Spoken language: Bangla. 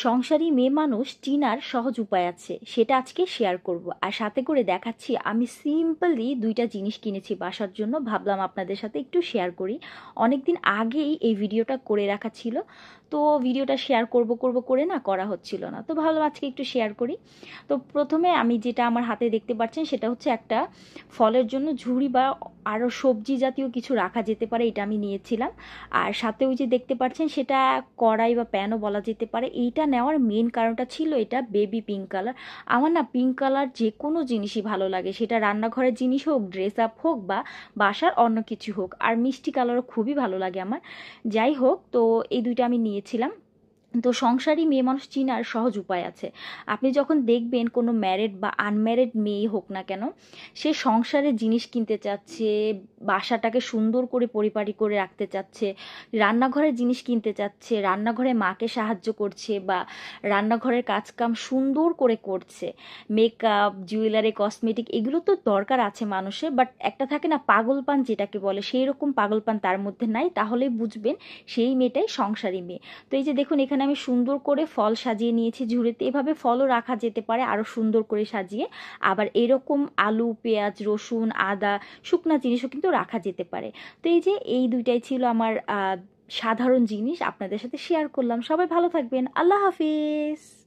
সংসারী মেয়ে মানুষ চিনার সহজ উপায় আছে, সেটা আজকে শেয়ার করব। আর সাথে করে দেখাচ্ছি আমি সিম্পলি দুইটা জিনিস কিনেছি বাসার জন্য, ভাবলাম আপনাদের সাথে একটু শেয়ার করি। অনেক দিন আগেই এই ভিডিওটা করে রাখা ছিল, তো ভিডিওটা শেয়ার করব করব করে না করা হচ্ছিল না, তো ভাবলাম আজকে একটু শেয়ার করি। তো প্রথমে আমি যেটা আমার হাতে দেখতে পাচ্ছেন সেটা হচ্ছে একটা ফলের জন্য ঝুড়ি বা আরও সবজি জাতীয় কিছু রাখা যেতে পারে, এটা আমি নিয়েছিলাম। আর সাথে ওই যে দেখতে পাচ্ছেন সেটা কড়াই বা প্যানও বলা যেতে পারে। এইটা নেওয়ার মেন কারণটা ছিল এটা বেবি পিঙ্ক কালার। আমার না পিঙ্ক কালার যে কোনো জিনিসই ভালো লাগে, সেটা রান্নাঘরের জিনিস হোক, ড্রেস আপ হোক বা বাসার অন্য কিছু হোক। আর মিষ্টি কালারও খুবই ভালো লাগে আমার। যাই হোক, তো এই দুইটা আমি নিয়েছিলাম। তো সংসারী মেয়ে মানুষ চিনার সহজ উপায় আছে। আপনি যখন দেখবেন কোনো ম্যারিড বা আনম্যারিড মেয়ে হোক না কেন, সে সংসারের জিনিস কিনতে চাচ্ছে, বাসাটাকে সুন্দর করে পরিপাটি করে রাখতে চাচ্ছে, রান্নাঘরের জিনিস কিনতে চাচ্ছে, রান্নাঘরে মাকে সাহায্য করছে বা রান্নাঘরের কাজকাম সুন্দর করে করছে, মেকআপ, জুয়েলারি, কসমেটিক এগুলো তো দরকার আছে মানুষের, বাট একটা থাকে না পাগলপান যেটাকে বলে, সেই রকম পাগলপান তার মধ্যে নাই, তাহলেই বুঝবেন সেই মেয়েটাই সংসারী মেয়ে। তো এই যে দেখুন, এখানে আমি সুন্দর করে ফল সাজিয়ে নিয়েছি ঝুড়িতে। এভাবে ফলও রাখা যেতে পারে আরও সুন্দর করে সাজিয়ে। আবার এরকম আলু, পেঁয়াজ, রসুন, আদা, শুকনা জিনিসও কিন্তু রাখা যেতে পারে। তো এই যে এই দুইটাই ছিল আমার সাধারণ জিনিস, আপনাদের সাথে শেয়ার করলাম। সবাই ভালো থাকবেন, আল্লাহ হাফিজ।